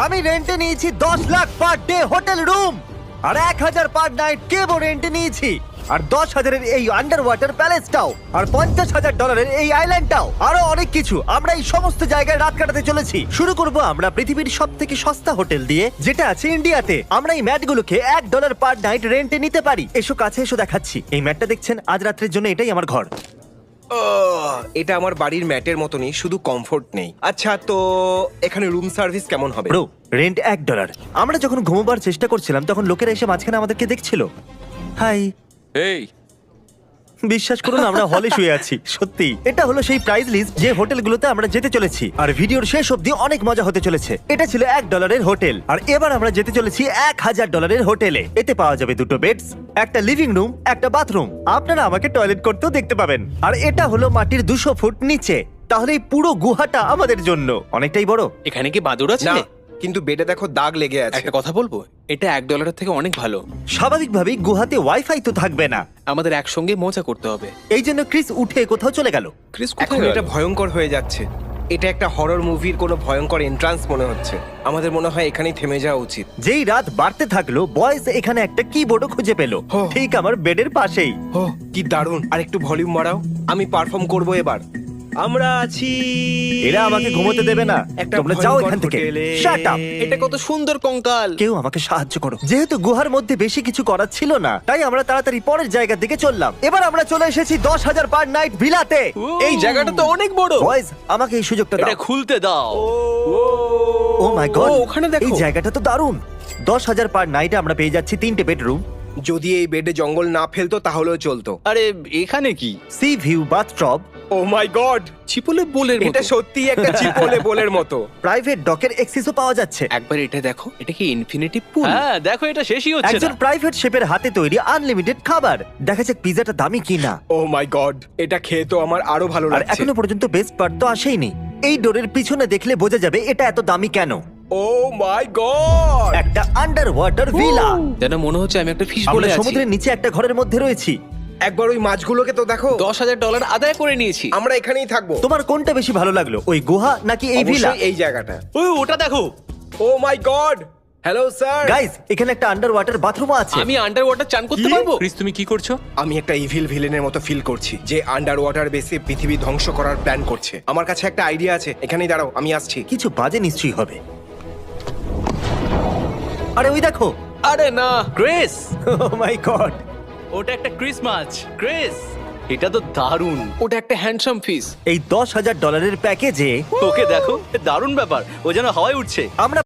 আমি রেন্টে নিয়েছি 10 lakh per day hotel room, আর 1000 পার নাইট কেবল রেন্টে নিয়েছি, আর 10,000-এর এই আন্ডার ওয়াটার প্যালেসটাও, আর $50,000 এই আইল্যান্ডটাও, আরো অনেক কিছু। আমরা এই সমস্ত জায়গায় রাত কাটাতে চলেছি। শুরু করব আমরা পৃথিবীর সব থেকে সস্তা হোটেল দিয়ে, যেটা আছে ইন্ডিয়াতে। আমরা এই ম্যাটগুলোকে $1 পার নাইট রেন্টে নিতে পারি। এসো কাছে এসো, দেখাচ্ছি। এই ম্যাটটা দেখছেন, আজ রাত্রের জন্য এটাই আমার ঘর। এটা আমার বাড়ির ম্যাটের মতনই, শুধু কমফোর্ট নেই। আচ্ছা, তো এখানে রুম সার্ভিস কেমন হবে? Bro, rent $1। আমরা যখন ঘুমোবার চেষ্টা করছিলাম তখন লোকেরা এসে মাঝখানে আমাদেরকে দেখছিল। হাই, এই বিশ্বাস করুন আমরা হলে শুয়ে আছি। সত্যি এটা হলো সেই প্রাইস লিস্ট যে হোটেলগুলোতে আমরা যেতে চলেছি, আর ভিডিওর শেষ অবধি অনেক মজা হতে চলেছে। এটা ছিল $1 হোটেল, আর এবার আমরা যেতে চলেছি $1,000 হোটেলে। এতে পাওয়া যাবে 2টো বেডস, একটা লিভিং রুম, একটা বাথরুম। আপনারা আমাকে টয়লেট করতেও দেখতে পাবেন। আর এটা হলো মাটির 200 ফুট নিচে। তাহলে এই পুরো গুহাটা আমাদের জন্য অনেকটাই বড়। এখানে কি বাদুর আছে? না, কিন্তু বেডে দেখো দাগ লেগে আছে। একটা কথা বলবো, এটা $1 থেকে অনেক ভালো। স্বাভাবিকভাবেই গুহাতে ওয়াইফাই তো থাকবে না, আমাদের একসঙ্গে মজা করতে হবে। এই জন্য ক্রিস উঠে কোথাও চলে গেল। ক্রিস এখন কোথায় এটা গেল? ভয়ঙ্কর হয়ে যাচ্ছে। এটা একটা হরর মুভির কোনো ভয়ঙ্কর এন্ট্রান্স মনে হচ্ছে। আমাদের মনে হয় এখানেই থেমে যাওয়া উচিত। যেই রাত বাড়তে থাকলো, বয়েস এখানে একটা কিবোর্ডও খুঁজে পেল, হো। ঠিক আমার বেডের পাশেই। ও কি দারুণ! আর একটু ভলিউম বাড়াও, আমি পারফর্ম করব এবার। আমরা আছি। এরা আমাকে ঘুমোতে দেবে না। একটা তোমরা যাও ভয়ঙ্কর এখান থেকে। হোটেলে। Shut up! এটা কত সুন্দর কঙ্কাল। কেউ আমাকে সাহায্য করো। যেহেতু গুহার মধ্যে বেশি কিছু করার ছিল না, তাই আমরা তাড়াতাড়ি পরের জায়গার দিকে চললাম। এবার আমরা চলে এসেছি 10,000 পার নাইট ভিলাতে। এই জায়গাটা তো অনেক বড়। বয়েজ, আমাকে এই সুযোগটা এটা দাও। খুলতে দাও। ও মাই গড, ও, ওখানে দেখো। এই জায়গাটা তো দারুণ। 10,000 পার নাইটে আমরা পেয়ে যাচ্ছি 3টে বেডরুম, যদি এই বেডে জঙ্গল না ফেলতো তাহলেও চলতো। আরে এখানে কি? সি ভিউ বাথটব, ও মাই গড, চিপলে বোলের মতো। এটা সত্যিই একটা চিপোলে বোলের মতো। প্রাইভেট ডকের অ্যাক্সেসও পাওয়া যাচ্ছে। একবার এটা দেখো, এটা কি ইনফিনিটি পুল? হ্যাঁ দেখো, এটা শেষই হচ্ছে একজন না। প্রাইভেট শেফের হাতে তৈরি আনলিমিটেড খাবার। দেখা যাক পিজাটা দামি কিনা। ও মাই গড, এটা খেয়ে তো আমার আরো ভালো আর লাগছে। এখনো পর্যন্ত বেস্ট পার্ট তো আসেইনি। এই ডোরের পিছনে দেখলে বোঝা যাবে এটা এত দামি কেন। ও মাই গড, একটা আন্ডার ওয়াটার ভিলা। যেন মনে হচ্ছে আমি একটা ফিশ আমরা বলে আছি। সমুদ্রের নিচে একটা ঘরের মধ্যে রয়েছি। একবার ওই মাছগুলোকে তো দেখো। $10,000 আদায় করে নিয়েছি। আমরা এখানেই থাকবো। তোমার কোনটা বেশি ভালো লাগলো, ওই গুহা নাকি এই ভিলা? অবশ্যই এই জায়গাটা। ওই ওটা দেখো। ও মাই গড, হ্যালো স্যার। গাইস, এখানে একটা আন্ডার ওয়াটার বাথরুম আছে। আমি আন্ডার ওয়াটার চান করতে পারবো? ক্রিস তুমি কি করছো? আমি একটা ইভিল ভিলেনের মতো ফিল করছি, যে আন্ডার ওয়াটার বেসে পৃথিবী ধ্বংস করার প্ল্যান করছে। আমার কাছে একটা আইডিয়া আছে, এখানেই দাঁড়াও, আমি আসছি। কিছু বাজে নিশ্চয়ই হবে। আরে ওই দেখো। আরে না। ক্রিস, ও মাই গড, ওটা একটা ক্রিস মাছ। ক্রিস, এটা তো দারুণ। ওটা একটা হ্যান্ডসাম ফিশ। এই $10,000 প্যাকেজে ওকে দেখো, এ দারুণ ব্যাপার। ও যেন হাওয়ায় উঠছে। আমরা